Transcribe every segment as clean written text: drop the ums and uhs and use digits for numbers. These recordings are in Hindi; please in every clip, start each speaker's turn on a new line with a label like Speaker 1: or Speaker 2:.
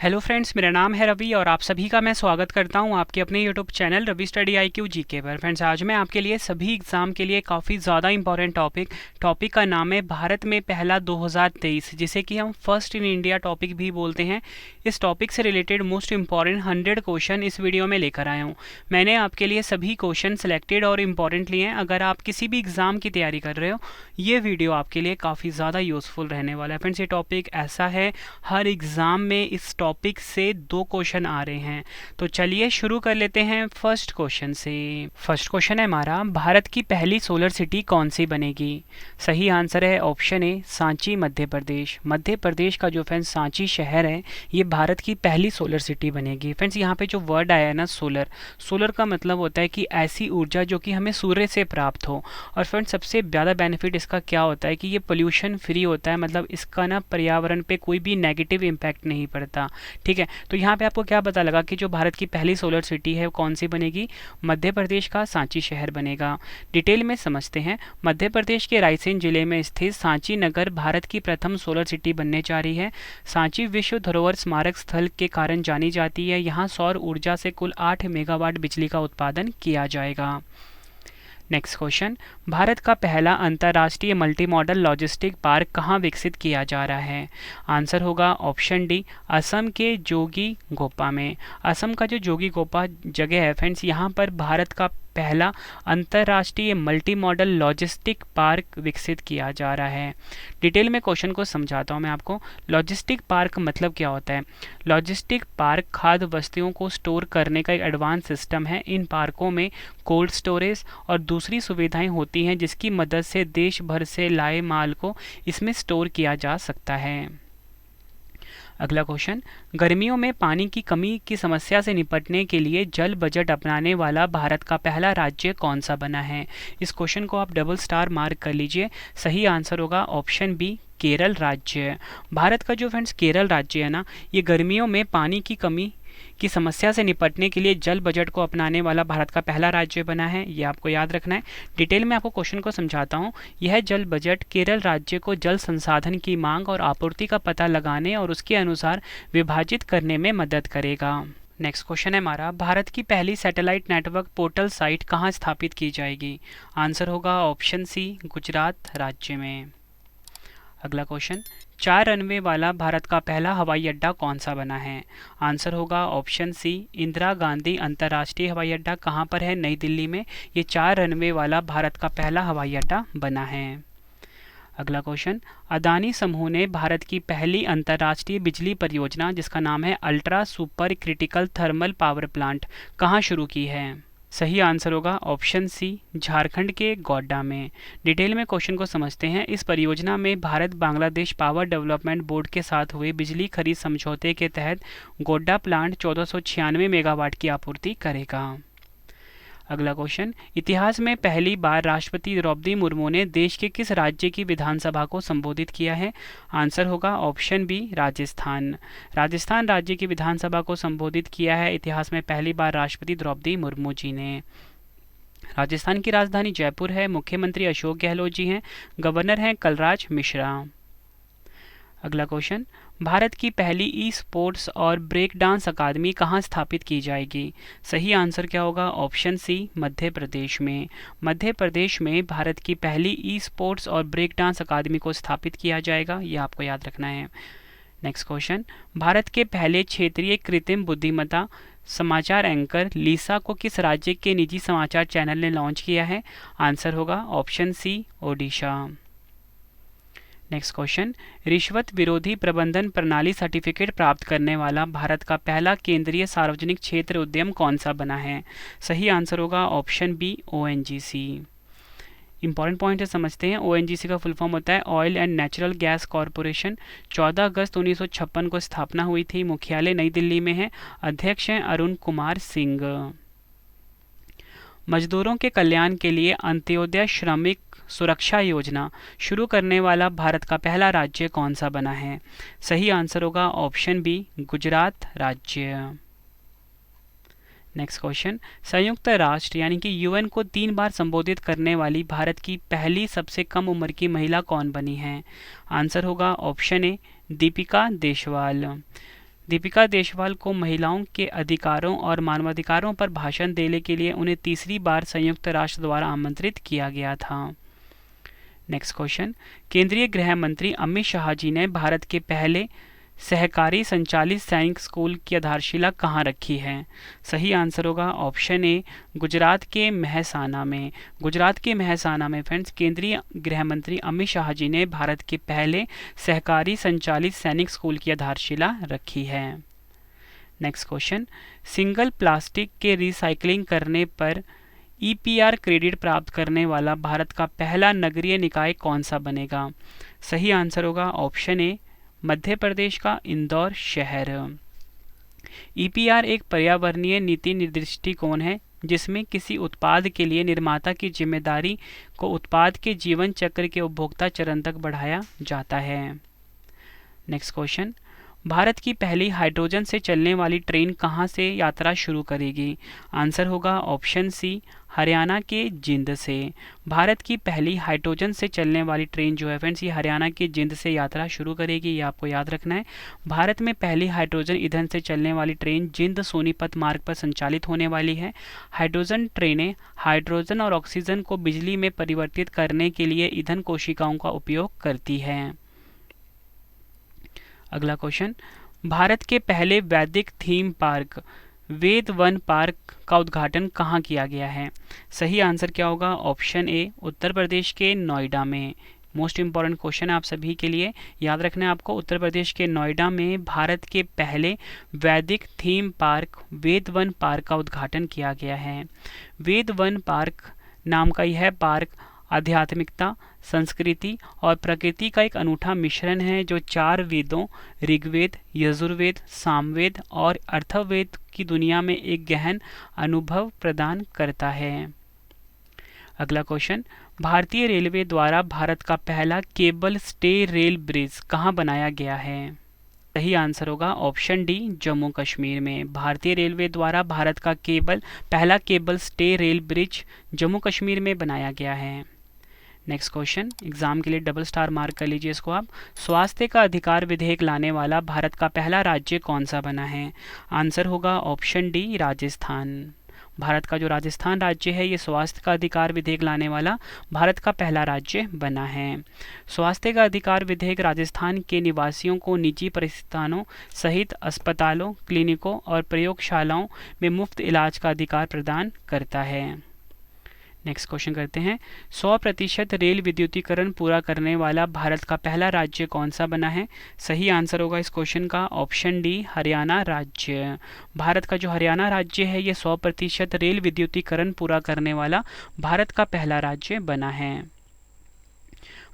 Speaker 1: हेलो फ्रेंड्स, मेरा नाम है रवि और आप सभी का मैं स्वागत करता हूं आपके अपने YouTube channel Ravi study IQ GK पर। फ्रेंड्स, आज मैं आपके लिए सभी एग्ज़ाम के लिए काफ़ी ज़्यादा इंपॉर्टेंट टॉपिक का नाम है भारत में पहला 2023, जिसे कि हम फर्स्ट इन इंडिया टॉपिक भी बोलते हैं। इस टॉपिक से रिलेटेड मोस्ट इंपॉर्टेंट 100 क्वेश्चन इस वीडियो में लेकर आया हूँ। मैंने आपके लिए सभी क्वेश्चन सेलेक्टेड और इम्पॉर्टेंट लिए हैं। अगर आप किसी भी एग्ज़ाम की तैयारी कर रहे हो, ये वीडियो आपके लिए काफ़ी ज़्यादा यूज़फुल रहने वाला है। फ्रेंड्स, ये टॉपिक ऐसा है, हर एग्ज़ाम में इस टॉपिक से 2 क्वेश्चन आ रहे हैं। तो चलिए शुरू कर लेते हैं फर्स्ट क्वेश्चन से। फर्स्ट क्वेश्चन है हमारा, भारत की पहली सोलर सिटी कौन सी बनेगी? सही आंसर है ऑप्शन ए, सांची, मध्य प्रदेश। मध्य प्रदेश का जो फ्रेंड्स सांची शहर है, ये भारत की पहली सोलर सिटी बनेगी। फ्रेंड्स, यहाँ पे जो वर्ड आया है ना सोलर, सोलर का मतलब होता है कि ऐसी ऊर्जा जो कि हमें सूर्य से प्राप्त हो। और फ्रेंड्स, सबसे ज़्यादा बेनिफिट इसका क्या होता है कि ये पोल्यूशन फ्री होता है, मतलब इसका ना पर्यावरण पे कोई भी नेगेटिव इम्पैक्ट नहीं पड़ता। ठीक है, तो यहाँ पे आपको क्या पता लगा कि जो भारत की पहली सोलर सिटी है कौन सी बनेगी? मध्य प्रदेश का सांची शहर बनेगा। डिटेल में समझते हैं। मध्य प्रदेश के रायसेन जिले में स्थित सांची नगर भारत की प्रथम सोलर सिटी बनने जा रही है। सांची विश्व धरोहर स्मारक स्थल के कारण जानी जाती है। यहाँ सौर ऊर्जा से कुल 8 मेगावाट बिजली का उत्पादन किया जाएगा। नेक्स्ट क्वेश्चन, भारत का पहला अंतर्राष्ट्रीय मल्टी मॉडल लॉजिस्टिक पार्क कहाँ विकसित किया जा रहा है? आंसर होगा ऑप्शन डी, असम के जोगी गोपा में। असम का जो जोगी गोपा जगह है फ्रेंड्स, यहाँ पर भारत का पहला अंतर्राष्ट्रीय मल्टी मॉडल लॉजिस्टिक पार्क विकसित किया जा रहा है। डिटेल में क्वेश्चन को समझाता हूँ मैं आपको। लॉजिस्टिक पार्क मतलब क्या होता है? लॉजिस्टिक पार्क खाद्य वस्तुओं को स्टोर करने का एक एडवांस सिस्टम है। इन पार्कों में कोल्ड स्टोरेज और दूसरी सुविधाएं होती हैं, जिसकी मदद से देश भर से लाए माल को इसमें स्टोर किया जा सकता है। अगला क्वेश्चन, गर्मियों में पानी की कमी की समस्या से निपटने के लिए जल बजट अपनाने वाला भारत का पहला राज्य कौन सा बना है? इस क्वेश्चन को आप डबल स्टार मार्क कर लीजिए। सही आंसर होगा ऑप्शन बी, केरल राज्य। भारत का जो फ्रेंड्स केरल राज्य है ना, ये गर्मियों में पानी की कमी की समस्या से निपटने के लिए जल बजट को अपनाने वाला भारत का पहला राज्य बना है। ये आपको याद रखना है। डिटेल में आपको क्वेश्चन को समझाता हूँ। यह जल बजट केरल राज्य को जल संसाधन की मांग और आपूर्ति का पता लगाने और उसके अनुसार विभाजित करने में मदद करेगा। नेक्स्ट क्वेश्चन है हमारा, भारत की पहली सैटेलाइट नेटवर्क पोर्टल साइट कहाँ स्थापित की जाएगी? आंसर होगा ऑप्शन सी, गुजरात राज्य में। अगला क्वेश्चन, 4 रनवे वाला भारत का पहला हवाई अड्डा कौन सा बना है? आंसर होगा ऑप्शन सी, इंदिरा गांधी अंतर्राष्ट्रीय हवाई अड्डा। कहाँ पर है? नई दिल्ली में। ये 4 रनवे वाला भारत का पहला हवाई अड्डा बना है। अगला क्वेश्चन, अदानी समूह ने भारत की पहली अंतर्राष्ट्रीय बिजली परियोजना, जिसका नाम है ultra super critical thermal power plant, कहाँ शुरू की है? सही आंसर होगा ऑप्शन सी, झारखंड के गोड्डा में। डिटेल में क्वेश्चन को समझते हैं। इस परियोजना में Bharat Bangladesh power development board के साथ हुए बिजली खरीद समझौते के तहत गोड्डा प्लांट 1496 मेगावाट की आपूर्ति करेगा। अगला क्वेश्चन, इतिहास में पहली बार राष्ट्रपति द्रौपदी मुर्मू ने देश के किस राज्य की विधानसभा को संबोधित किया है? आंसर होगा ऑप्शन बी, राजस्थान। राजस्थान राज्य की विधानसभा को संबोधित किया है इतिहास में पहली बार राष्ट्रपति द्रौपदी मुर्मू जी ने। राजस्थान की राजधानी जयपुर है। मुख्यमंत्री अशोक गहलोत जी हैं। गवर्नर हैं कलराज मिश्रा। अगला क्वेश्चन, भारत की पहली ई स्पोर्ट्स और ब्रेक डांस अकादमी कहाँ स्थापित की जाएगी? सही आंसर क्या होगा? ऑप्शन सी, मध्य प्रदेश में। मध्य प्रदेश में भारत की पहली ई स्पोर्ट्स और ब्रेक डांस अकादमी को स्थापित किया जाएगा। ये आपको याद रखना है। नेक्स्ट क्वेश्चन, भारत के पहले क्षेत्रीय कृत्रिम बुद्धिमत्ता समाचार एंकर लीसा को किस राज्य के निजी समाचार चैनल ने लॉन्च किया है? आंसर होगा option C, Odisha. Next question, रिश्वत विरोधी प्रबंधन प्रणाली सर्टिफिकेट प्राप्त करने वाला भारत का पहला केंद्रीय सार्वजनिक क्षेत्र उद्यम कौन सा बना है? सही आंसर होगा option B, ONGC। Important point है, समझते हैं। ONGC का फुल फॉर्म होता है oil and natural gas corporation. 14 अगस्त 1956 को स्थापना हुई थी। मुख्यालय नई दिल्ली में है। अध्यक्ष हैं अरुण कुमार सिंह। मजदूरों के कल्याण के लिए अंत्योदय श्रमिक सुरक्षा योजना शुरू करने वाला भारत का पहला राज्य कौन सा बना है? सही आंसर होगा ऑप्शन बी, गुजरात राज्य। नेक्स्ट क्वेश्चन, संयुक्त राष्ट्र यानी कि UN को 3 बार संबोधित करने वाली भारत की पहली सबसे कम उम्र की महिला कौन बनी है? आंसर होगा ऑप्शन ए, दीपिका देशवाल। दीपिका देशवाल को महिलाओं के अधिकारों और मानवाधिकारों पर भाषण देने के लिए उन्हें तीसरी बार संयुक्त राष्ट्र द्वारा आमंत्रित किया गया था। नेक्स्ट क्वेश्चन, केंद्रीय गृह मंत्री अमित शाह जी ने भारत के पहले सहकारी संचालित सैनिक स्कूल की आधारशिला कहाँ रखी है? सही आंसर होगा ऑप्शन ए, गुजरात के मेहसाना में। गुजरात के मेहसाना में फ्रेंड्स केंद्रीय गृह मंत्री अमित शाह जी ने भारत के पहले सहकारी संचालित सैनिक स्कूल की आधारशिला रखी है। नेक्स्ट क्वेश्चन, सिंगल प्लास्टिक के रिसाइकलिंग करने पर EPR क्रेडिट प्राप्त करने वाला भारत का पहला नगरीय निकाय कौन सा बनेगा? सही आंसर होगा ऑप्शन ए, मध्य प्रदेश का इंदौर शहर। EPR एक पर्यावरणीय नीति दृष्टिकोण है जिसमें किसी उत्पाद के लिए निर्माता की जिम्मेदारी को उत्पाद के जीवन चक्र के उपभोक्ता चरण तक बढ़ाया जाता है। नेक्स्ट क्वेश्चन, भारत की पहली हाइड्रोजन से चलने वाली ट्रेन कहाँ से यात्रा शुरू करेगी? आंसर होगा ऑप्शन सी, हरियाणा के जिंद से। भारत की पहली हाइड्रोजन से चलने वाली ट्रेन जो है फ्रेंड्स ये हरियाणा के जिंद से यात्रा शुरू करेगी, ये आपको याद रखना है। भारत में पहली हाइड्रोजन ईंधन से चलने वाली ट्रेन जिंद सोनीपत मार्ग पर संचालित होने वाली है। हाइड्रोजन ट्रेनें हाइड्रोजन और ऑक्सीजन को बिजली में परिवर्तित करने के लिए ईंधन कोशिकाओं का उपयोग करती हैं। अगला क्वेश्चन, भारत के पहले वैदिक थीम पार्क वेद वन पार्क का उद्घाटन कहाँ किया गया है? सही आंसर क्या होगा? ऑप्शन ए, उत्तर प्रदेश के नोएडा में। मोस्ट इंपॉर्टेंट क्वेश्चन है आप सभी के लिए, याद रखना है आपको। उत्तर प्रदेश के नोएडा में भारत के पहले वैदिक थीम पार्क वेद वन पार्क का उद्घाटन किया गया है। वेद वन पार्क नाम का यह पार्क आध्यात्मिकता, संस्कृति और प्रकृति का एक अनूठा मिश्रण है जो 4 वेदों ऋग्वेद, यजुर्वेद, सामवेद और अथर्ववेद की दुनिया में एक गहन अनुभव प्रदान करता है। अगला क्वेश्चन, भारतीय रेलवे द्वारा भारत का पहला केबल स्टे रेल ब्रिज कहाँ बनाया गया है? सही आंसर होगा ऑप्शन डी, जम्मू कश्मीर में। भारतीय रेलवे द्वारा भारत का पहला cable stay rail bridge Jammu Kashmir में बनाया गया है। नेक्स्ट क्वेश्चन, एग्जाम के लिए डबल स्टार मार्क कर लीजिए इसको आप। स्वास्थ्य का अधिकार विधेयक लाने वाला भारत का पहला राज्य कौन सा बना है? आंसर होगा ऑप्शन डी, राजस्थान। भारत का जो राजस्थान राज्य है ये स्वास्थ्य का अधिकार विधेयक लाने वाला भारत का पहला राज्य बना है। स्वास्थ्य का अधिकार विधेयक राजस्थान के निवासियों को निजी प्रतिष्ठानों सहित अस्पतालों, क्लिनिकों और प्रयोगशालाओं में मुफ्त इलाज का अधिकार प्रदान करता है। नेक्स्ट क्वेश्चन करते हैं, 100% रेल विद्युतीकरण पूरा करने वाला भारत का पहला राज्य कौन सा बना है? सही आंसर होगा इस क्वेश्चन का ऑप्शन डी, हरियाणा राज्य। भारत का जो हरियाणा राज्य है ये 100% रेल विद्युतीकरण पूरा करने वाला भारत का पहला राज्य बना है।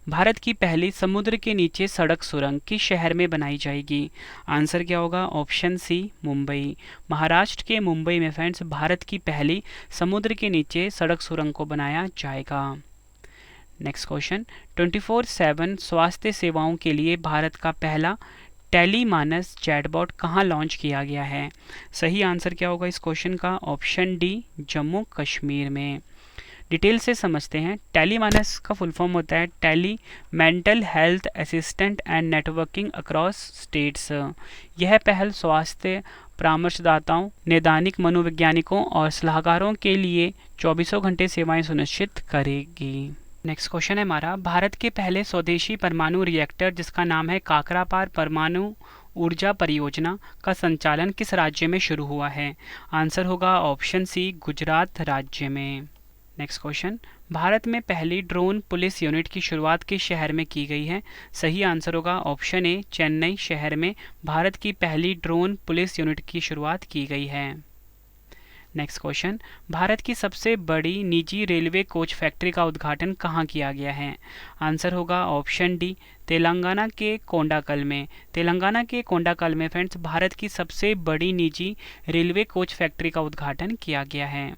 Speaker 1: भारत की पहली समुद्र के नीचे सड़क सुरंग किस शहर में बनाई जाएगी? आंसर क्या होगा? ऑप्शन सी, मुंबई। महाराष्ट्र के मुंबई में फ्रेंड्स भारत की पहली समुद्र के नीचे सड़क सुरंग को बनाया जाएगा। नेक्स्ट क्वेश्चन, 24/7 स्वास्थ्य सेवाओं के लिए भारत का पहला टेलीमानस चैटबॉट कहाँ लॉन्च किया गया है? सही आंसर क्या होगा इस क्वेश्चन का? ऑप्शन डी, जम्मू कश्मीर में। डिटेल से समझते हैं। टेलीमानस का फुल फॉर्म होता है tele mental health assistant and networking across states. यह पहल स्वास्थ्य परामर्शदाताओं, नैदानिक मनोवैज्ञानिकों और सलाहकारों के लिए 24 घंटे सेवाएं सुनिश्चित करेगी। नेक्स्ट क्वेश्चन है हमारा, भारत के पहले स्वदेशी परमाणु रिएक्टर जिसका नाम है काकरापार परमाणु ऊर्जा परियोजना का संचालन किस राज्य में शुरू हुआ है? आंसर होगा ऑप्शन सी, गुजरात राज्य में। नेक्स्ट क्वेश्चन, भारत में पहली ड्रोन पुलिस यूनिट की शुरुआत किस शहर में की गई है? सही आंसर होगा ऑप्शन ए, चेन्नई शहर में भारत की पहली ड्रोन पुलिस यूनिट की शुरुआत की गई है। नेक्स्ट क्वेश्चन, भारत की सबसे बड़ी निजी रेलवे कोच फैक्ट्री का उद्घाटन कहाँ किया गया है? आंसर होगा ऑप्शन डी, तेलंगाना के कोंडाकल में। तेलंगाना के कोंडाकल में फ्रेंड्स भारत की सबसे बड़ी निजी रेलवे कोच फैक्ट्री का उद्घाटन किया गया है।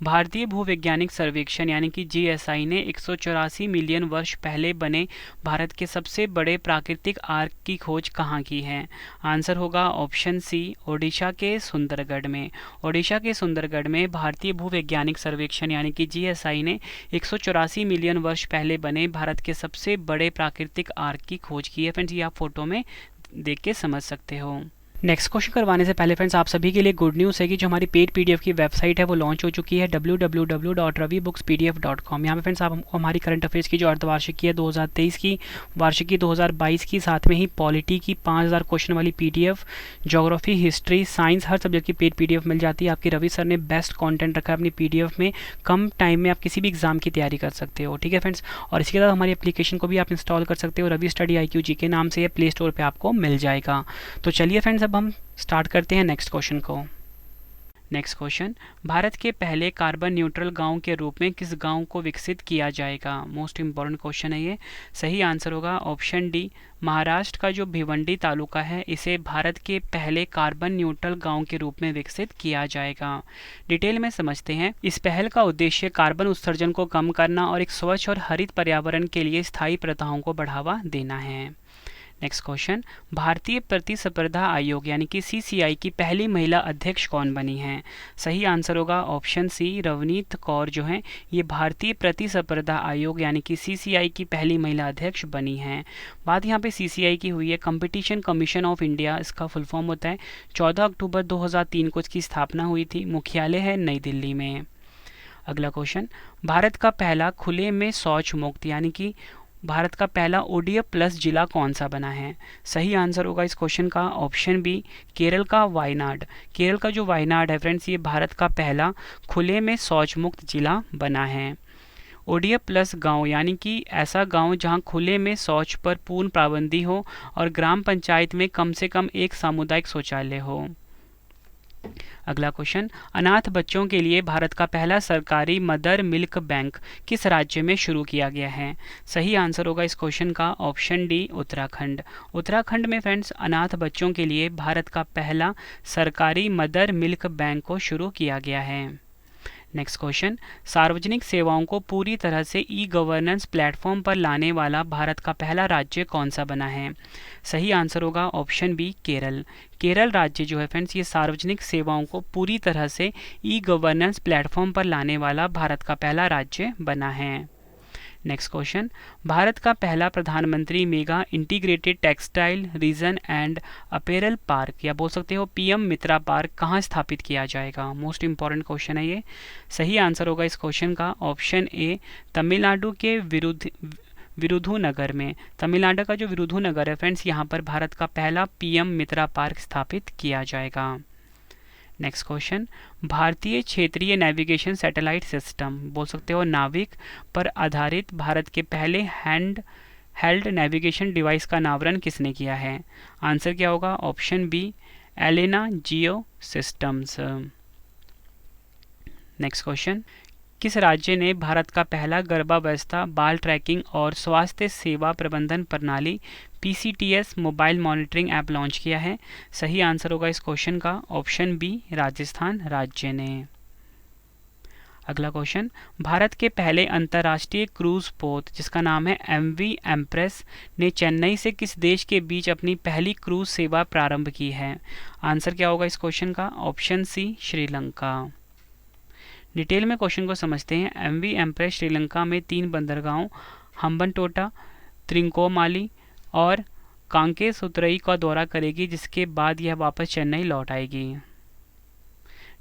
Speaker 1: भारतीय भूवैज्ञानिक सर्वेक्षण यानी कि GSI ने 184 मिलियन वर्ष पहले बने भारत के सबसे बड़े प्राकृतिक आर्क की खोज कहाँ की है? आंसर होगा ऑप्शन सी, ओडिशा के सुंदरगढ़ में। ओडिशा के सुंदरगढ़ में भारतीय भूवैज्ञानिक सर्वेक्षण यानी कि GSI ने 184 मिलियन वर्ष पहले बने भारत के सबसे बड़े प्राकृतिक आर्क की खोज की है। फ्रेंड्स ये आप फोटो में देख के समझ सकते हो। नेक्स्ट क्वेश्चन करवाने से पहले फ्रेंड्स आप सभी के लिए गुड न्यूज़ है कि जो हमारी पेड पीडीएफ की वेबसाइट है वो लॉन्च हो चुकी है www.ravibookspdf.com। यहाँ पे फ्रेंड्स आपको हमारी करंट अफेयर्स की जो अर्धवार्षिकी है 2023 की, वार्षिकी 2022 की, साथ में ही पॉलिटी की 5000 क्वेश्चन वाली पीडीएफ, ज्योग्राफी, हिस्ट्री, साइंस, हर सब्जेक्ट की पेड पीडीएफ मिल जाती है। आपकी रवि सर ने बेस्ट कॉन्टेंट रखा है अपनी पीडीएफ में, कम टाइम में आप किसी भी एग्जाम की तैयारी कर सकते हो। ठीक है फ्रेंड्स, और इसके साथ हमारी एप्लीकेशन को भी आप इंस्टॉल कर सकते हो, रवि स्टडी IQ जी के नाम से ये प्ले स्टोर पर आपको मिल जाएगा। तो चलिए फ्रेंड्स अब हम स्टार्ट करते हैं नेक्स्ट क्वेश्चन को। नेक्स्ट क्वेश्चन, भारत के पहले कार्बन न्यूट्रल गांव के रूप में किस गांव को विकसित किया जाएगा? मोस्ट इंपॉर्टेंट क्वेश्चन है ये। सही आंसर होगा ऑप्शन डी, महाराष्ट्र का जो भिवंडी तालुका है इसे भारत के पहले कार्बन न्यूट्रल गांव के रूप में विकसित किया जाएगा। डिटेल में समझते हैं। इस पहल का उद्देश्य कार्बन उत्सर्जन को कम करना और एक स्वच्छ और हरित पर्यावरण के लिए स्थायी प्रथाओं को बढ़ावा देना है। नेक्स्ट क्वेश्चन, भारतीय प्रतिस्पर्धा आयोग यानी कि CCI की पहली महिला अध्यक्ष कौन बनी हैं? सही आंसर होगा ऑप्शन सी, रवनीत कौर जो हैं ये भारतीय प्रतिस्पर्धा आयोग यानी कि CCI की पहली महिला अध्यक्ष बनी हैं। बात यहाँ पे CCI की हुई है, कंपटीशन कमीशन ऑफ इंडिया इसका फुल फॉर्म होता है। 14 अक्टूबर 2003 को इसकी स्थापना हुई थी, मुख्यालय है नई दिल्ली में। अगला क्वेश्चन, भारत का पहला खुले में शौच मुक्त यानी कि भारत का पहला ODF प्लस जिला कौन सा बना है? सही आंसर होगा इस क्वेश्चन का ऑप्शन बी, केरल का वायनाड। केरल का जो वायनाड है फ्रेंड्स ये भारत का पहला खुले में शौच मुक्त जिला बना है। ODF प्लस गांव यानी कि ऐसा गांव जहां खुले में शौच पर पूर्ण पाबंदी हो और ग्राम पंचायत में कम से कम एक सामुदायिक शौचालय हो। अगला क्वेश्चन, अनाथ बच्चों के लिए भारत का पहला सरकारी मदर मिल्क बैंक किस राज्य में शुरू किया गया है? सही आंसर होगा इस क्वेश्चन का ऑप्शन डी, उत्तराखंड। उत्तराखंड में फ्रेंड्स अनाथ बच्चों के लिए भारत का पहला सरकारी मदर मिल्क बैंक को शुरू किया गया है। नेक्स्ट क्वेश्चन, सार्वजनिक सेवाओं को पूरी तरह से ई-गवर्नेंस प्लेटफॉर्म पर लाने वाला भारत का पहला राज्य कौन सा बना है? सही आंसर होगा ऑप्शन बी, केरल। केरल राज्य जो है फ्रेंड्स ये सार्वजनिक सेवाओं को पूरी तरह से ई-गवर्नेंस प्लेटफॉर्म पर लाने वाला भारत का पहला राज्य बना है। नेक्स्ट क्वेश्चन, भारत का पहला प्रधानमंत्री mega integrated textile reason and apparel park या बोल सकते हो PM मित्रा पार्क कहाँ स्थापित किया जाएगा? मोस्ट इंपॉर्टेंट क्वेश्चन है ये। सही आंसर होगा इस क्वेश्चन का ऑप्शन ए, तमिलनाडु के विरुधुनगर में। तमिलनाडु का जो विरुधुनगर है फ्रेंड्स यहाँ पर भारत का पहला PM मित्रा पार्क स्थापित किया जाएगा। नेक्स्ट क्वेश्चन, भारतीय क्षेत्रीय नेविगेशन सैटेलाइट सिस्टम बोल सकते हो नाविक पर आधारित भारत के पहले हेल्ड नेविगेशन डिवाइस का अनावरण किसने किया है? आंसर क्या होगा ऑप्शन बी, एलेना जियो सिस्टम्स। नेक्स्ट क्वेश्चन, किस राज्य ने भारत का पहला गर्भावस्था बाल ट्रैकिंग और स्वास्थ्य सेवा प्रबंधन प्रणाली PCTS mobile monitoring app launch किया है? सही आंसर होगा इस क्वेश्चन का ऑप्शन बी, राजस्थान राज्य ने। अगला क्वेश्चन, भारत के पहले अंतर्राष्ट्रीय क्रूज पोत जिसका नाम है MV एम्प्रेस ने चेन्नई से किस देश के बीच अपनी पहली क्रूज सेवा प्रारंभ की है? आंसर क्या होगा इस क्वेश्चन का ऑप्शन सी, श्रीलंका। डिटेल में क्वेश्चन को समझते हैं। MV एम्प्रेस श्रीलंका में 3 बंदरगाहों हम्बनटोटा, त्रिंकोमाली और कांकेसुतरई का दौरा करेगी जिसके बाद यह वापस चेन्नई लौट आएगी।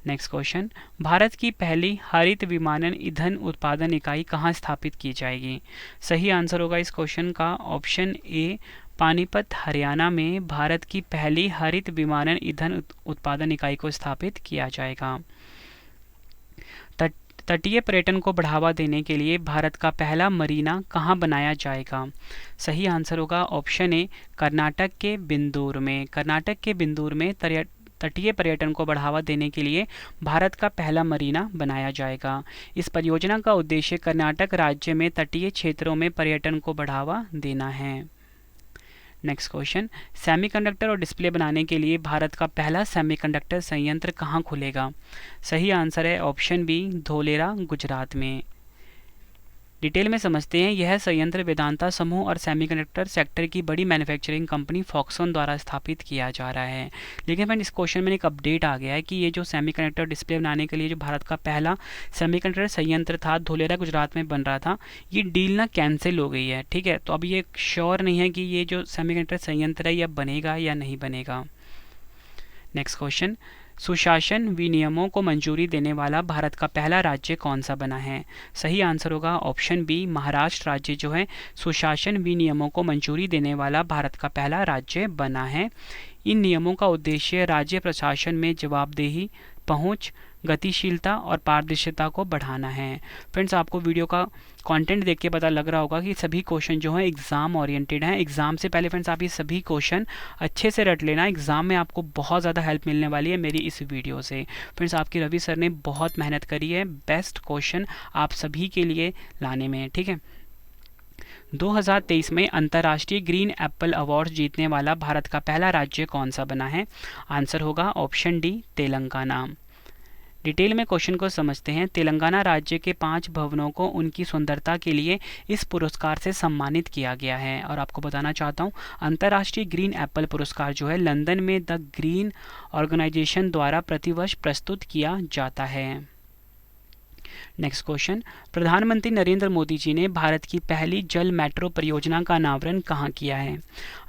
Speaker 1: नेक्स्ट क्वेश्चन, भारत की पहली हरित विमानन ईंधन उत्पादन इकाई कहाँ स्थापित की जाएगी? सही आंसर होगा इस क्वेश्चन का ऑप्शन ए, पानीपत हरियाणा में भारत की पहली हरित विमानन ईंधन उत्पादन इकाई को स्थापित किया जाएगा। तटीय पर्यटन को बढ़ावा देने के लिए भारत का पहला मरीना कहाँ बनाया जाएगा? सही आंसर होगा ऑप्शन ए, कर्नाटक के बिंदूर में। कर्नाटक के बिंदूर में तटीय पर्यटन को बढ़ावा देने के लिए भारत का पहला मरीना बनाया जाएगा। इस परियोजना का उद्देश्य कर्नाटक राज्य में तटीय क्षेत्रों में पर्यटन को बढ़ावा देना है। नेक्स्ट क्वेश्चन, सेमीकंडक्टर और डिस्प्ले बनाने के लिए भारत का पहला सेमीकंडक्टर संयंत्र कहाँ खुलेगा? सही आंसर है ऑप्शन बी, धोलेरा गुजरात में। डिटेल में समझते हैं। यह संयंत्र वेदांता समूह और सेमीकंडक्टर सेक्टर की बड़ी मैन्युफैक्चरिंग कंपनी फॉक्सकॉन द्वारा स्थापित किया जा रहा है। लेकिन फ्रेंड इस क्वेश्चन में एक अपडेट आ गया है कि ये जो सेमीकंडक्टर डिस्प्ले बनाने के लिए जो भारत का पहला सेमीकंडक्टर संयंत्र था धोलेरा गुजरात में बन रहा था, ये डील ना कैंसिल हो गई है। ठीक है, तो अब ये श्योर नहीं है कि ये जो सेमीकंडक्टर संयंत्र है यह बनेगा या नहीं बनेगा। नेक्स्ट क्वेश्चन, सुशासन विनियमों को मंजूरी देने वाला भारत का पहला राज्य कौन सा बना है? सही आंसर होगा ऑप्शन बी, महाराष्ट्र राज्य जो है सुशासन विनियमों को मंजूरी देने वाला भारत का पहला राज्य बना है। इन नियमों का उद्देश्य राज्य प्रशासन में जवाबदेही, पहुंच, गतिशीलता और पारदर्शिता को बढ़ाना है। फ्रेंड्स, आपको वीडियो का कंटेंट देख के पता लग रहा होगा कि सभी क्वेश्चन जो है एग्जाम ओरिएंटेड हैं। एग्जाम से पहले फ्रेंड्स आप ये सभी क्वेश्चन अच्छे से रट लेना, एग्जाम में आपको बहुत ज़्यादा हेल्प मिलने वाली है मेरी इस वीडियो से। फ्रेंड्स, आपकी रवि सर ने बहुत मेहनत करी है बेस्ट क्वेश्चन आप सभी के लिए लाने में। ठीक है, 2023 में अंतर्राष्ट्रीय ग्रीन एप्पल अवार्ड जीतने वाला भारत का पहला राज्य कौन सा बना है? आंसर होगा ऑप्शन डी, तेलंगाना। डिटेल में क्वेश्चन को समझते हैं। तेलंगाना राज्य के 5 भवनों को उनकी सुंदरता के लिए इस पुरस्कार से सम्मानित किया गया है। और आपको बताना चाहता हूँ, अंतर्राष्ट्रीय ग्रीन एप्पल पुरस्कार जो है लंदन में द ग्रीन ऑर्गेनाइजेशन द्वारा प्रतिवर्ष प्रस्तुत किया जाता है। नेक्स्ट क्वेश्चन, प्रधानमंत्री नरेंद्र मोदी जी ने भारत की पहली जल मेट्रो परियोजना का अनावरण कहाँ किया है?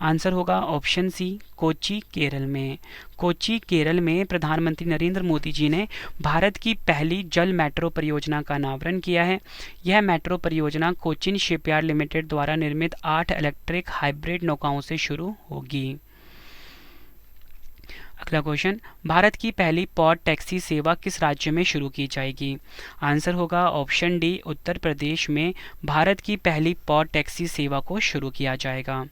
Speaker 1: आंसर होगा ऑप्शन सी, कोच्चि केरल में। कोच्चि केरल में प्रधानमंत्री नरेंद्र मोदी जी ने भारत की पहली जल मेट्रो परियोजना का अनावरण किया है। यह मेट्रो परियोजना कोचिन शिपयार्ड लिमिटेड द्वारा निर्मित 8 इलेक्ट्रिक हाइब्रिड नौकाओं से शुरू होगी। अगला क्वेश्चन, भारत की पहली पॉड टैक्सी सेवा किस राज्य में शुरू की जाएगी? आंसर होगा ऑप्शन डी, उत्तर प्रदेश में भारत की पहली पॉड टैक्सी सेवा को शुरू किया जाएगा।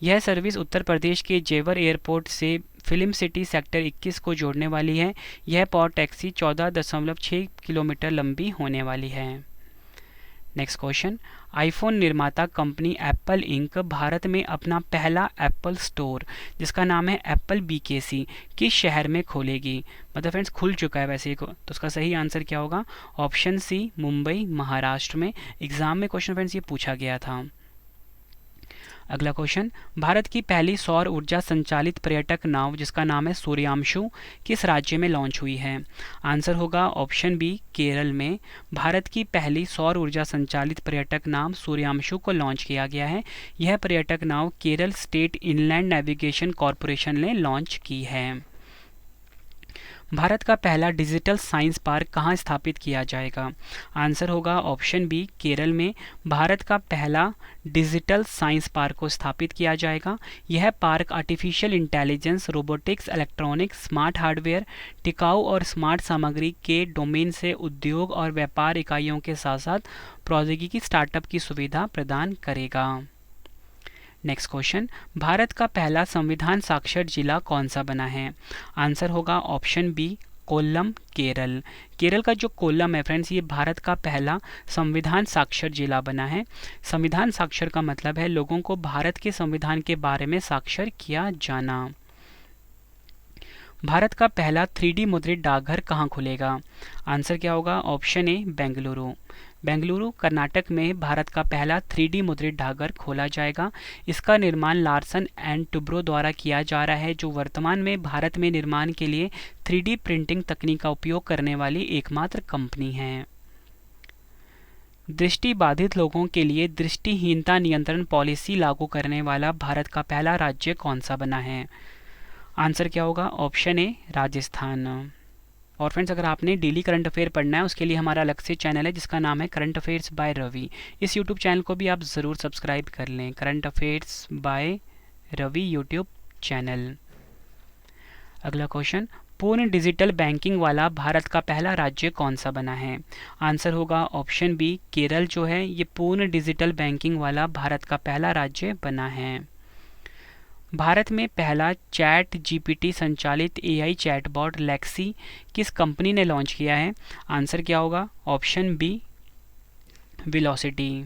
Speaker 1: यह सर्विस उत्तर प्रदेश के जेवर एयरपोर्ट से फिल्म सिटी सेक्टर 21 को जोड़ने वाली है। यह पॉड टैक्सी 14.6 किलोमीटर लंबी होने वाली है। नेक्स्ट क्वेश्चन, आईफोन निर्माता कंपनी एप्पल इंक भारत में अपना पहला एप्पल स्टोर जिसका नाम है एप्पल BKC किस शहर में खोलेगी? मतलब फ्रेंड्स खुल चुका है वैसे तो उसका सही आंसर क्या होगा? ऑप्शन सी, मुंबई महाराष्ट्र में। एग्जाम में क्वेश्चन फ्रेंड्स ये पूछा गया था। अगला क्वेश्चन, भारत की पहली सौर ऊर्जा संचालित पर्यटक नाव जिसका नाम है सूर्यांशु किस राज्य में लॉन्च हुई है? आंसर होगा ऑप्शन बी, केरल में। भारत की पहली सौर ऊर्जा संचालित पर्यटक नाव सूर्यांशु को लॉन्च किया गया है। यह पर्यटक नाव Kerala state inland navigation corporation ने लॉन्च की है। भारत का पहला डिजिटल साइंस पार्क कहाँ स्थापित किया जाएगा? आंसर होगा ऑप्शन बी, केरल में। भारत का पहला डिजिटल साइंस पार्क को स्थापित किया जाएगा। यह park artificial intelligence, robotics, electronics, smart hardware, टिकाऊ और स्मार्ट सामग्री के डोमेन से उद्योग और व्यापार इकाइयों के साथ साथ प्रौद्योगिकी स्टार्टअप की सुविधा प्रदान करेगा। नेक्स्ट क्वेश्चन, भारत का पहला संविधान साक्षर जिला कौन सा बना है? आंसर होगा ऑप्शन बी, कोल्लम, केरल। केरल का जो कोल्लम है फ्रेंड्स ये भारत का पहला संविधान साक्षर जिला बना है। संविधान साक्षर का मतलब है लोगों को भारत के संविधान के बारे में साक्षर किया जाना। भारत का पहला 3D मुद्रित डाकघर कहाँ खुलेगा? आंसर क्या होगा? Option A, Bengaluru. बेंगलुरु कर्नाटक में भारत का पहला 3D मुद्रित डाकघर खोला जाएगा। इसका निर्माण लार्सन एंड टुब्रो द्वारा किया जा रहा है जो वर्तमान में भारत में निर्माण के लिए 3D प्रिंटिंग तकनीक का उपयोग करने वाली एकमात्र कंपनी है। दृष्टि बाधित लोगों के लिए दृष्टिहीनता नियंत्रण पॉलिसी लागू करने वाला भारत का पहला राज्य कौन सा बना है? आंसर क्या होगा? ऑप्शन ए, राजस्थान। और फ्रेंड्स अगर आपने डेली करंट अफेयर पढ़ना है उसके लिए हमारा अलग से चैनल है जिसका नाम है करंट अफेयर्स बाय रवि। इस यूट्यूब चैनल को भी आप ज़रूर सब्सक्राइब कर लें, current affairs by Ravi YouTube channel. अगला क्वेश्चन, पूर्ण डिजिटल बैंकिंग वाला भारत का पहला राज्य कौन सा बना है? आंसर होगा ऑप्शन बी, केरल जो है ये पूर्ण डिजिटल बैंकिंग वाला भारत का पहला राज्य बना है। भारत में पहला चैट GPT संचालित AI चैटबॉट लेक्सी किस कंपनी ने लॉन्च किया है? आंसर क्या होगा? Option B, velocity.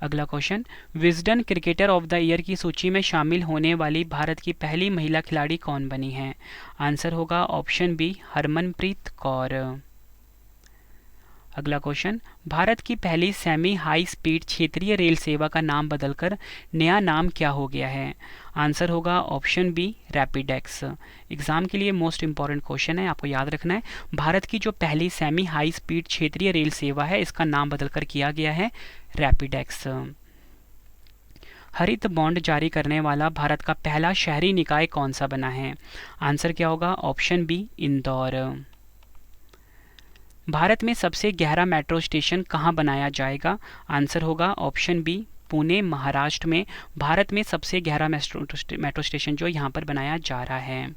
Speaker 1: अगला question, Wisden cricketer of the year की सूची में शामिल होने वाली भारत की पहली महिला खिलाड़ी कौन बनी है? आंसर होगा ऑप्शन बी, हरमनप्रीत कौर। अगला क्वेश्चन, भारत की पहली सेमी हाई स्पीड क्षेत्रीय रेल सेवा का नाम बदलकर नया नाम क्या हो गया है? आंसर होगा ऑप्शन बी रैपिडेक्स। एग्जाम के लिए मोस्ट इंपॉर्टेंट क्वेश्चन है, आपको याद रखना है। भारत की जो पहली सेमी हाई स्पीड क्षेत्रीय रेल सेवा है, इसका नाम बदलकर किया गया है रैपिडेक्स। हरित बॉन्ड जारी करने वाला भारत का पहला शहरी निकाय कौन सा बना है? आंसर क्या होगा? Option B Indore. भारत में सबसे गहरा मेट्रो स्टेशन कहाँ बनाया जाएगा? आंसर होगा ऑप्शन बी पुणे, महाराष्ट्र में भारत में सबसे गहरा मेट्रो स्टेशन जो यहाँ पर बनाया जा रहा है।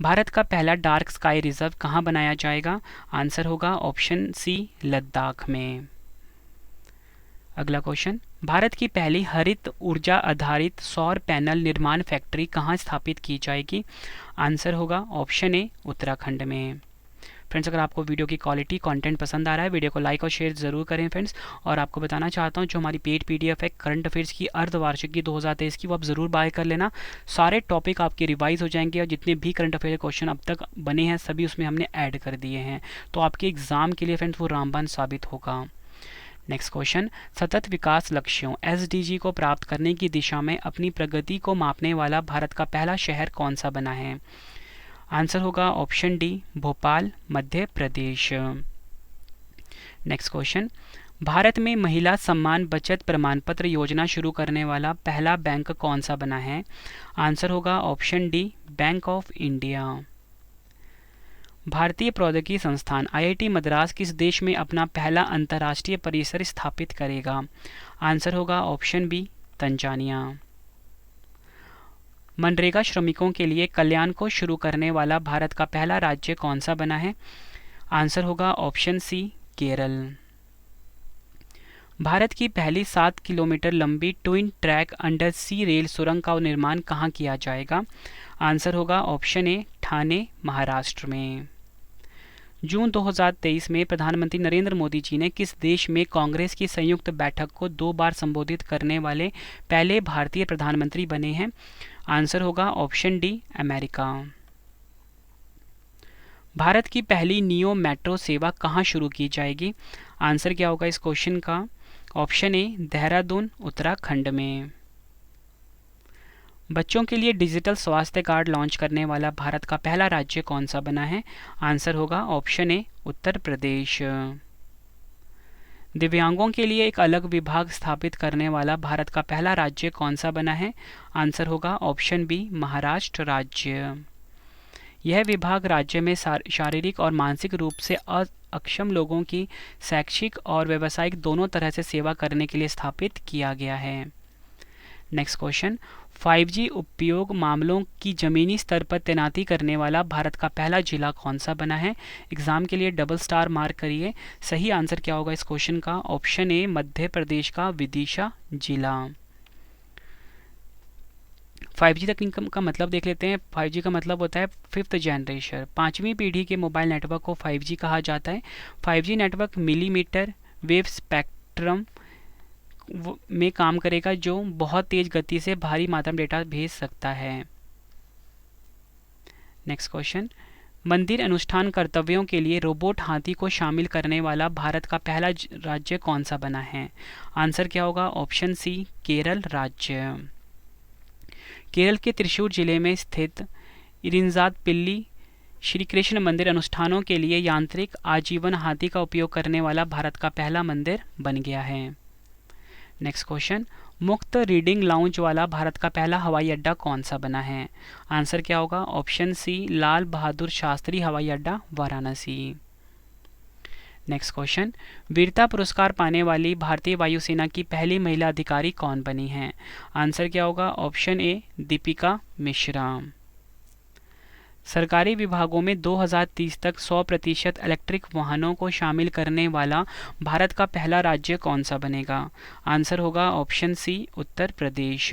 Speaker 1: भारत का पहला डार्क स्काई रिजर्व कहाँ बनाया जाएगा? आंसर होगा ऑप्शन सी लद्दाख में। अगला क्वेश्चन, भारत की पहली हरित ऊर्जा आधारित सौर पैनल निर्माण फैक्ट्री कहाँ स्थापित की जाएगी? आंसर होगा ऑप्शन ए उत्तराखंड में। फ्रेंड्स, अगर आपको वीडियो की क्वालिटी कंटेंट पसंद आ रहा है, वीडियो को लाइक और शेयर जरूर करें फ्रेंड्स। और आपको बताना चाहता हूँ, जो हमारी पेड पीडीएफ है करंट अफेयर्स की अर्धवार्षिकी 2023 की, वो आप ज़रूर बाय कर लेना। सारे टॉपिक आपके रिवाइज हो जाएंगे और जितने भी करंट अफेयर क्वेश्चन अब तक बने हैं सभी उसमें हमने ऐड कर दिए हैं, तो आपके एग्जाम के लिए फ्रेंड्स वो रामबाण साबित होगा। नेक्स्ट क्वेश्चन, सतत विकास लक्ष्यों एसडीजी को प्राप्त करने की दिशा में अपनी प्रगति को मापने वाला भारत का पहला शहर कौन सा बना है? आंसर होगा option D Bhopal, Madhya Pradesh. Next question, Bharat में महिला सम्मान बचत प्रमाण पत्र योजना शुरू करने वाला पहला बैंक कौन सा बना है? आंसर होगा option D bank of India. भारतीय प्रौद्योगिकी संस्थान आईआईटी मद्रास किस देश में अपना पहला अंतर्राष्ट्रीय परिसर स्थापित करेगा? आंसर होगा ऑप्शन बी तंजानिया। मनरेगा श्रमिकों के लिए कल्याण को शुरू करने वाला भारत का पहला राज्य कौन सा बना है? आंसर होगा ऑप्शन सी केरल। भारत की पहली 7 किलोमीटर लंबी ट्विन ट्रैक अंडर सी रेल सुरंग का निर्माण कहाँ किया जाएगा? आंसर होगा ऑप्शन ए ठाणे, महाराष्ट्र में। जून 2023 में प्रधानमंत्री नरेंद्र मोदी जी ने किस देश में कांग्रेस की संयुक्त बैठक को 2 बार संबोधित करने वाले पहले भारतीय प्रधानमंत्री बने हैं? आंसर होगा ऑप्शन डी अमेरिका। भारत की पहली नियो मेट्रो सेवा कहाँ शुरू की जाएगी? आंसर क्या होगा इस क्वेश्चन का? ऑप्शन ए देहरादून, उत्तराखंड में। बच्चों के लिए डिजिटल स्वास्थ्य कार्ड लॉन्च करने वाला भारत का पहला राज्य कौन सा बना है? आंसर होगा ऑप्शन ए उत्तर प्रदेश। दिव्यांगों के लिए एक अलग विभाग स्थापित करने वाला भारत का पहला राज्य कौन सा बना है? आंसर होगा ऑप्शन बी महाराष्ट्र राज्य। यह विभाग राज्य में शारीरिक और मानसिक रूप से अक्षम लोगों की शैक्षिक और व्यावसायिक दोनों तरह से सेवा करने के लिए स्थापित किया गया है। नेक्स्ट क्वेश्चन, 5G उपयोग मामलों की जमीनी स्तर पर तैनाती करने वाला भारत का पहला जिला कौन सा बना है? एग्जाम के लिए डबल स्टार मार्क करिए। सही आंसर क्या होगा इस क्वेश्चन का? ऑप्शन ए मध्य प्रदेश का विदिशा जिला। 5G तकनीक का मतलब देख लेते हैं। 5G का मतलब होता है 5th जनरेशन, 5वीं पीढ़ी के मोबाइल नेटवर्क को 5G कहा जाता है। 5G network millimetre wave spectrum में काम करेगा जो बहुत तेज गति से भारी मात्रा में डेटा भेज सकता है। नेक्स्ट क्वेश्चन, मंदिर अनुष्ठान कर्तव्यों के लिए रोबोट हाथी को शामिल करने वाला भारत का पहला राज्य कौन सा बना है? आंसर क्या होगा? ऑप्शन सी केरल राज्य। केरल के त्रिशूर जिले में स्थित इरिंजाद पिल्ली श्री कृष्ण मंदिर अनुष्ठानों के लिए यांत्रिक आजीवन हाथी का उपयोग करने वाला भारत का पहला मंदिर बन गया है। नेक्स्ट क्वेश्चन, मुक्त रीडिंग लाउंज वाला भारत का पहला हवाई अड्डा कौन सा बना है? आंसर क्या होगा? ऑप्शन सी लाल बहादुर शास्त्री हवाई अड्डा, वाराणसी। नेक्स्ट क्वेश्चन, वीरता पुरस्कार पाने वाली भारतीय वायुसेना की पहली महिला अधिकारी कौन बनी है? आंसर क्या होगा? ऑप्शन ए दीपिका मिश्रा। सरकारी विभागों में 2030 तक 100% इलेक्ट्रिक वाहनों को शामिल करने वाला भारत का पहला राज्य कौन सा बनेगा? आंसर होगा ऑप्शन सी उत्तर प्रदेश।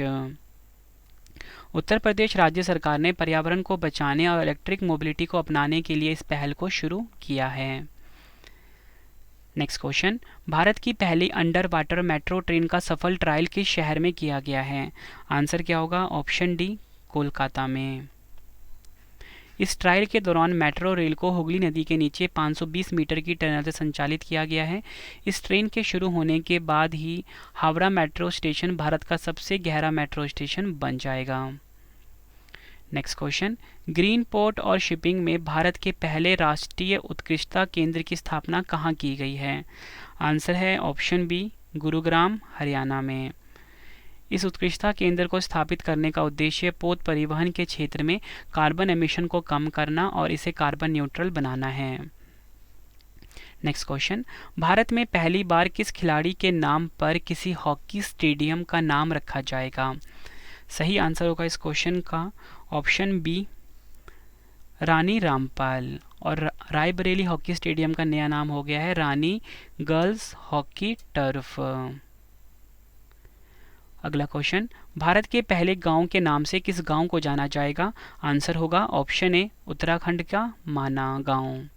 Speaker 1: उत्तर प्रदेश राज्य सरकार ने पर्यावरण को बचाने और इलेक्ट्रिक मोबिलिटी को अपनाने के लिए इस पहल को शुरू किया है। नेक्स्ट क्वेश्चन, भारत की पहली अंडर वाटर मेट्रो ट्रेन का सफल ट्रायल किस शहर में किया गया है? आंसर क्या होगा? ऑप्शन डी कोलकाता में। इस ट्रायल के दौरान मेट्रो रेल को हुगली नदी के नीचे 520 मीटर की टनल से संचालित किया गया है। इस ट्रेन के शुरू होने के बाद ही हावड़ा मेट्रो स्टेशन भारत का सबसे गहरा मेट्रो स्टेशन बन जाएगा। नेक्स्ट क्वेश्चन, ग्रीन पोर्ट और शिपिंग में भारत के पहले राष्ट्रीय उत्कृष्टता केंद्र की स्थापना कहाँ की गई है? आंसर है ऑप्शन बी, गुरुग्राम, हरियाणा में। इस उत्कृष्टता केंद्र को स्थापित करने का उद्देश्य पोत परिवहन के क्षेत्र में कार्बन एमिशन को कम करना और इसे कार्बन न्यूट्रल बनाना है। नेक्स्ट क्वेश्चन, भारत में पहली बार किस खिलाड़ी के नाम पर किसी हॉकी स्टेडियम का नाम रखा जाएगा? सही आंसर होगा इस क्वेश्चन का ऑप्शन बी, रानी रामपाल। और रायबरेली हॉकी स्टेडियम का नया नाम हो गया है रानी गर्ल्स हॉकी टर्फ। अगला क्वेश्चन, भारत के पहले गांव के नाम से किस गांव को जाना जाएगा? आंसर होगा ऑप्शन ए, उत्तराखंड का माना गांव।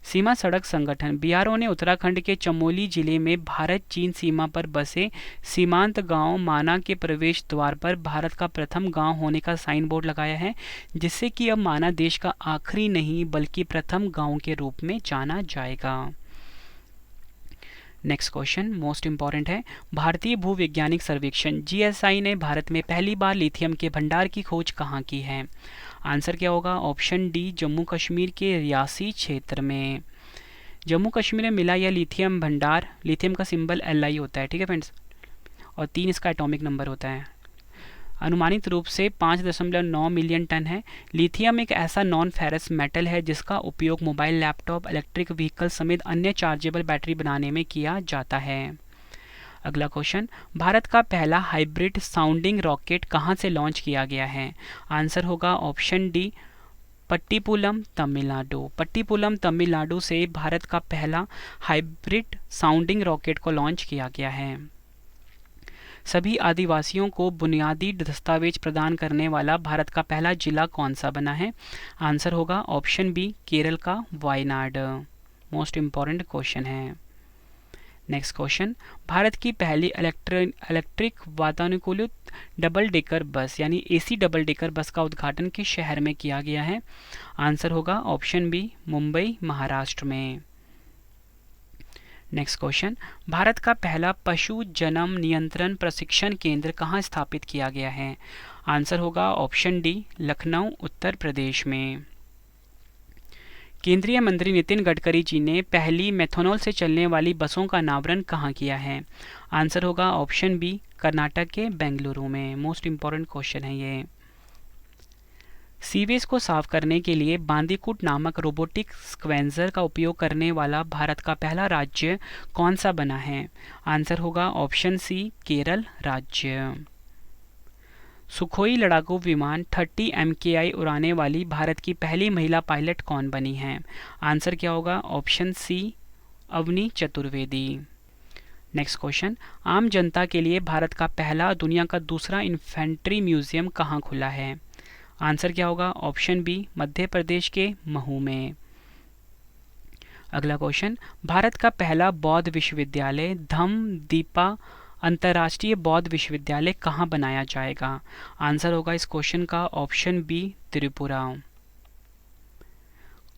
Speaker 1: सीमा सड़क संगठन बीआरओ ने उत्तराखंड के चमोली जिले में भारत चीन सीमा पर बसे सीमांत गांव माना के प्रवेश द्वार पर भारत का प्रथम गांव होने का साइन बोर्ड लगाया है, जिससे कि अब माना देश का आखिरी नहीं बल्कि प्रथम गांव के रूप में जाना जाएगा। नेक्स्ट क्वेश्चन मोस्ट इंपॉर्टेंट है, भारतीय भूवैज्ञानिक सर्वेक्षण जीएसआई ने भारत में पहली बार लिथियम के भंडार की खोज कहाँ की है? आंसर क्या होगा? ऑप्शन डी, जम्मू कश्मीर के रियासी क्षेत्र में। जम्मू कश्मीर में मिला यह लिथियम भंडार, लिथियम का सिंबल Li होता है, ठीक है फ्रेंड्स, और 3 इसका एटॉमिक नंबर होता है। अनुमानित रूप से 5.9 मिलियन टन है। लिथियम एक ऐसा नॉन फेरस मेटल है जिसका उपयोग मोबाइल, लैपटॉप, इलेक्ट्रिक व्हीकल समेत अन्य चार्जेबल बैटरी बनाने में किया जाता है। अगला क्वेश्चन, भारत का पहला हाइब्रिड साउंडिंग रॉकेट कहाँ से लॉन्च किया गया है? आंसर होगा ऑप्शन डी, पट्टीपुलम, तमिलनाडु। पट्टीपुलम, तमिलनाडु से भारत का पहला हाइब्रिड साउंडिंग रॉकेट को लॉन्च किया गया है। सभी आदिवासियों को बुनियादी दस्तावेज प्रदान करने वाला भारत का पहला जिला कौन सा बना है? आंसर होगा ऑप्शन बी, केरल का वायनाड। मोस्ट इंपॉर्टेंट क्वेश्चन है। नेक्स्ट क्वेश्चन, भारत की पहली इलेक्ट्रिक वातानुकूलित डबल डेकर बस यानी एसी डबल डेकर बस का उद्घाटन किस शहर में किया गया है? आंसर होगा ऑप्शन बी, मुंबई, महाराष्ट्र में। नेक्स्ट क्वेश्चन, भारत का पहला पशु जन्म नियंत्रण प्रशिक्षण केंद्र कहाँ स्थापित किया गया है? आंसर होगा ऑप्शन डी, लखनऊ, उत्तर प्रदेश में। केंद्रीय मंत्री नितिन गडकरी जी ने पहली मेथनॉल से चलने वाली बसों का अनावरण कहाँ किया है? आंसर होगा ऑप्शन बी, कर्नाटक के बेंगलुरु में। मोस्ट इंपॉर्टेंट क्वेश्चन है ये। सीवेज को साफ करने के लिए बांदीकुट नामक रोबोटिक स्क्वेंजर का उपयोग करने वाला भारत का पहला राज्य कौन सा बना है? आंसर होगा ऑप्शन सी, केरल राज्य। सुखोई लड़ाकू विमान 30 MKI उड़ाने वाली भारत की पहली महिला पायलट कौन बनी है? आंसर क्या होगा? Option C, Avani Chaturvedi. Next question, आम जनता के लिए भारत का पहला दुनिया का दूसरा इन्फेंट्री म्यूजियम कहाँ खुला है? आंसर क्या होगा? ऑप्शन बी, मध्य प्रदेश के महू में। अगला क्वेश्चन, भारत का पहला बौद्ध विश्वविद्यालय धम्मदीपा अंतर्राष्ट्रीय बौद्ध विश्वविद्यालय कहाँ बनाया जाएगा? आंसर होगा इस क्वेश्चन का option B, Tripura.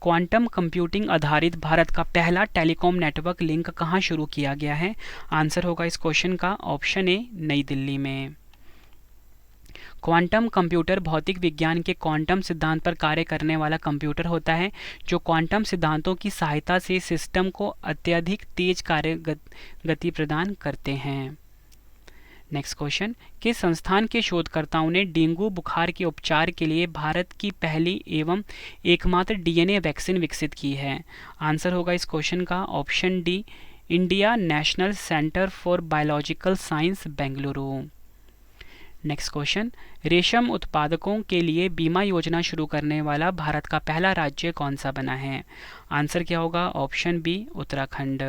Speaker 1: Quantum computing आधारित भारत का पहला टेलीकॉम नेटवर्क लिंक कहाँ शुरू किया गया है? आंसर होगा इस क्वेश्चन का ऑप्शन ए, नई दिल्ली में। क्वांटम कंप्यूटर भौतिक विज्ञान के क्वांटम सिद्धांत पर कार्य करने वाला कंप्यूटर होता है जो क्वांटम सिद्धांतों की सहायता से सिस्टम को अत्यधिक तेज कार्य गति प्रदान करते हैं। नेक्स्ट क्वेश्चन, किस संस्थान के शोधकर्ताओं ने डेंगू बुखार के उपचार के लिए भारत की पहली एवं एकमात्र DNA वैक्सीन विकसित की है? आंसर होगा इस क्वेश्चन का option D, India national centre for biological science, Bengaluru. Next question, रेशम उत्पादकों के लिए बीमा योजना शुरू करने वाला भारत का पहला राज्य कौन सा बना है? आंसर क्या होगा? Option B, Uttarakhand.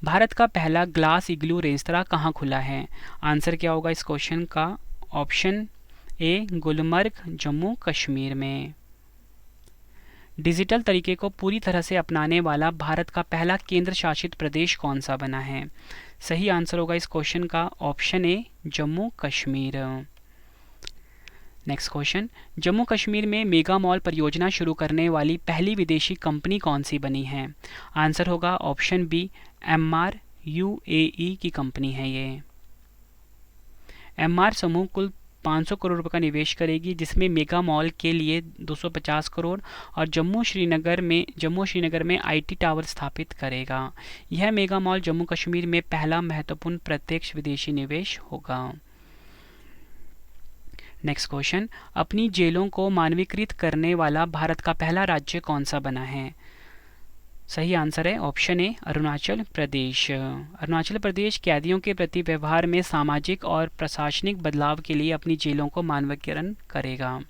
Speaker 1: भारत का पहला ग्लास इग्लू रेस्तरां कहाँ खुला है? आंसर क्या होगा इस क्वेश्चन का? ऑप्शन ए, गुलमर्ग, जम्मू कश्मीर में। डिजिटल तरीके को पूरी तरह से अपनाने वाला भारत का पहला केंद्र शासित प्रदेश कौन सा बना है? सही आंसर होगा इस क्वेश्चन का option A, Jammu Kashmir. Next question, Jammu Kashmir में मेगा मॉल परियोजना शुरू करने वाली पहली विदेशी कंपनी कौन सी बनी है? आंसर होगा ऑप्शन बी, MR UAE की कंपनी है ये। MR समूह कुल 500 करोड़ रुपए का निवेश करेगी, जिसमें मेगा मॉल के लिए 250 करोड़ और जम्मू श्रीनगर में IT टावर स्थापित करेगा। यह मेगा मॉल जम्मू कश्मीर में पहला महत्वपूर्ण प्रत्यक्ष विदेशी निवेश होगा। नेक्स्ट क्वेश्चन, अपनी जेलों को मानवीकृत करने वाला भारत का पहला राज्य कौन सा बना है? सही आंसर है ऑप्शन ए, अरुणाचल प्रदेश। अरुणाचल प्रदेश कैदियों के प्रति व्यवहार में सामाजिक और प्रशासनिक बदलाव के लिए अपनी जेलों को मानवीकरण करेगा।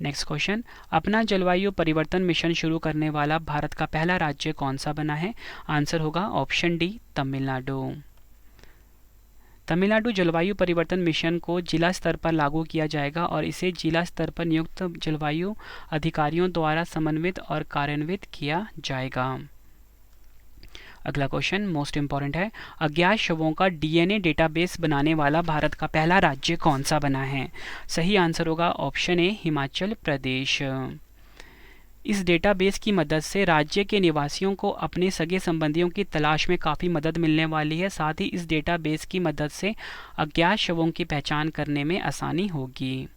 Speaker 1: नेक्स्ट क्वेश्चन, अपना जलवायु परिवर्तन मिशन शुरू करने वाला भारत का पहला राज्य कौन सा बना है? आंसर होगा ऑप्शन डी, तमिलनाडु। तमिलनाडु जलवायु परिवर्तन मिशन को जिला स्तर पर लागू किया जाएगा और इसे जिला स्तर पर नियुक्त जलवायु अधिकारियों द्वारा समन्वित और कार्यान्वित किया जाएगा। अगला क्वेश्चन मोस्ट इंपॉर्टेंट है, अज्ञात शवों का DNA डेटाबेस बनाने वाला भारत का पहला राज्य कौन सा बना है? सही आंसर होगा ऑप्शन ए, हिमाचल प्रदेश। इस डेटाबेस की मदद से राज्य के निवासियों को अपने सगे संबंधियों की तलाश में काफ़ी मदद मिलने वाली है। साथ ही इस डेटाबेस की मदद से अज्ञात शवों की पहचान करने में आसानी होगी।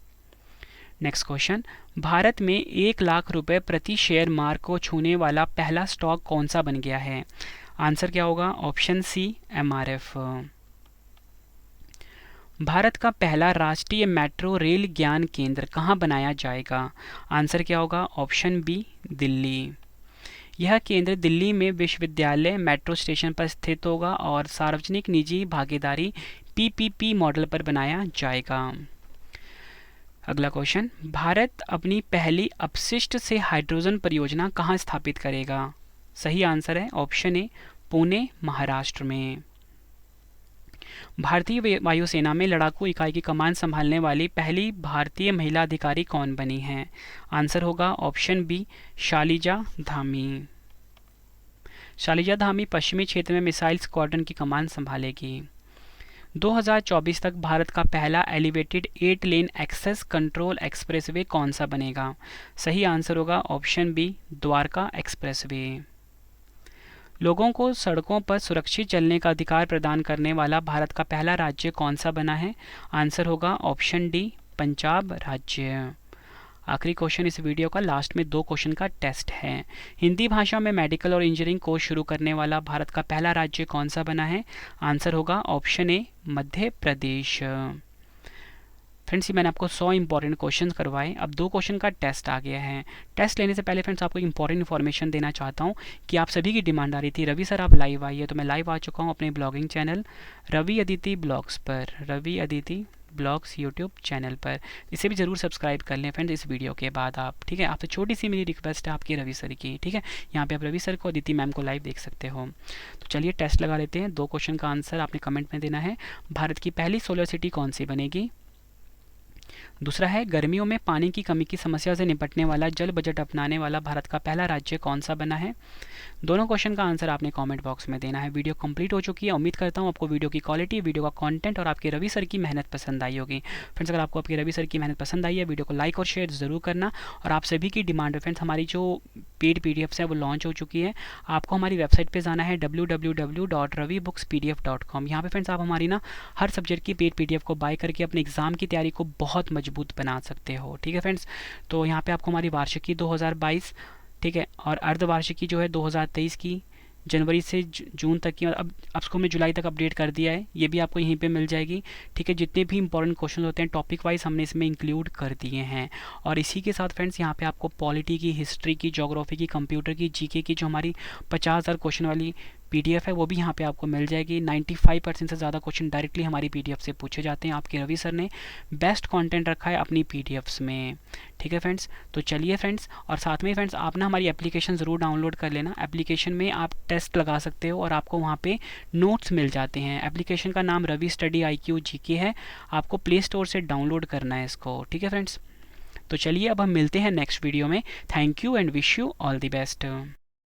Speaker 1: नेक्स्ट क्वेश्चन, भारत में 1 लाख रुपए प्रति शेयर मार्क को छूने वाला पहला स्टॉक कौन सा बन गया है? आंसर क्या होगा? ऑप्शन सी, MRF। भारत का पहला राष्ट्रीय मेट्रो रेल ज्ञान केंद्र कहाँ बनाया जाएगा? आंसर क्या होगा? Option B, Delhi. यह केंद्र दिल्ली में विश्वविद्यालय मेट्रो स्टेशन पर स्थित होगा और सार्वजनिक निजी भागीदारी PPP मॉडल पर बनाया जाएगा। अगला क्वेश्चन, भारत अपनी पहली अपशिष्ट से हाइड्रोजन परियोजना कहाँ स्थापित करेगा? सही आंसर है ऑप्शन ए, पुणे, महाराष्ट्र में। भारतीय वायुसेना में लड़ाकू इकाई की कमान संभालने वाली पहली भारतीय महिला अधिकारी कौन बनी है? आंसर होगा ऑप्शन बी, शालिजा धामी। शालिजा धामी पश्चिमी क्षेत्र में मिसाइल स्क्वाड्रन की कमान संभालेगी। 2024 तक भारत का पहला elevated 8 lane access control expressway कौन सा बनेगा? सही आंसर होगा ऑप्शन बी, द्वारका एक्सप्रेसवे। लोगों को सड़कों पर सुरक्षित चलने का अधिकार प्रदान करने वाला भारत का पहला राज्य कौन सा बना है? आंसर होगा ऑप्शन डी, पंजाब राज्य। आखिरी क्वेश्चन इस वीडियो का, लास्ट में 2 क्वेश्चन का टेस्ट है। हिंदी भाषा में मेडिकल और इंजीनियरिंग कोर्स शुरू करने वाला भारत का पहला राज्य कौन सा बना है? आंसर होगा ऑप्शन ए, मध्य प्रदेश। फ्रेंड्स, ये मैंने आपको 100 इंपॉर्टेंट क्वेश्चन करवाए। अब 2 क्वेश्चन का टेस्ट आ गया है। टेस्ट लेने से पहले फ्रेंड्स आपको इंपॉर्टेंट इन्फॉर्मेशन देना चाहता हूँ कि आप सभी की डिमांड आ रही थी, रवि सर आप लाइव आइए। तो मैं लाइव आ चुका हूँ अपने blogging channel Ravi Aditi blogs पर, Ravi Aditi blogs YouTube channel पर। इसे भी ज़रूर सब्सक्राइब कर लें फ्रेंड्स इस वीडियो के बाद आप, ठीक है। आपसे छोटी सी मेरी रिक्वेस्ट है आपकी रवि सर की, ठीक है। यहाँ पे आप रवि सर को, अदिति मैम को लाइव देख सकते हो। तो चलिए टेस्ट लगा लेते हैं। 2 क्वेश्चन का आंसर आपने कमेंट में देना है। भारत की पहली सोलर सिटी कौन सी बनेगी? दूसरा है, गर्मियों में पानी की कमी की समस्या से निपटने वाला जल बजट अपनाने वाला भारत का पहला राज्य कौन सा बना है? दोनों क्वेश्चन का आंसर आपने कमेंट बॉक्स में देना है। वीडियो कंप्लीट हो चुकी है। उम्मीद करता हूँ आपको वीडियो की क्वालिटी, वीडियो का कंटेंट और आपके रवि सर की मेहनत पसंद आई होगी। फ्रेंड्स, अगर आपको आपके रवि सर की मेहनत पसंद आई है, वीडियो को लाइक और शेयर जरूर करना। और आप सभी की डिमांड है फ्रेंड्स, हमारी जो पेड PDFs है वो लॉन्च हो चुकी है। आपको हमारी वेबसाइट पर जाना है www.ravibookspdf.com। यहाँ पे फ्रेंड्स आप हमारी ना हर सब्जेक्ट की पेड PDF को बाय करके अपने एग्जाम की तैयारी को बहुत मजबूत बना सकते हो, ठीक है फ्रेंड्स। तो यहाँ पे आपको हमारी वार्षिकी 2022, ठीक है, और अर्धवार्षिकी जो है 2023 की जनवरी से जून तक की, अब उसको हमने जुलाई तक अपडेट कर दिया है, ये भी आपको यहीं पे मिल जाएगी, ठीक है। जितने भी इंपॉर्टेंट क्वेश्चन होते हैं टॉपिक वाइज हमने इसमें इंक्लूड कर दिए हैं। और इसी के साथ फ्रेंड्स यहाँ पे आपको पॉलिटी की, हिस्ट्री की, ज्योग्राफी की, कंप्यूटर की, GK की जो हमारी 50,000 क्वेश्चन वाली PDF है वो भी यहाँ पे आपको मिल जाएगी। 95% से ज़्यादा क्वेश्चन डायरेक्टली हमारी PDF से पूछे जाते हैं। आपके रवि सर ने बेस्ट कंटेंट रखा है अपनी PDFs में, ठीक है फ्रेंड्स। तो चलिए फ्रेंड्स, और साथ में फ्रेंड्स आप ना हमारी एप्लीकेशन ज़रूर डाउनलोड कर लेना। एप्लीकेशन में आप टेस्ट लगा सकते हो और आपको वहाँ पे नोट्स मिल जाते हैं। एप्लीकेशन का नाम रवि स्टडी IQ GK है। आपको प्ले स्टोर से डाउनलोड करना है इसको, ठीक है फ्रेंड्स। तो चलिए अब हम मिलते हैं नेक्स्ट वीडियो में। Thank you and wish you all the best.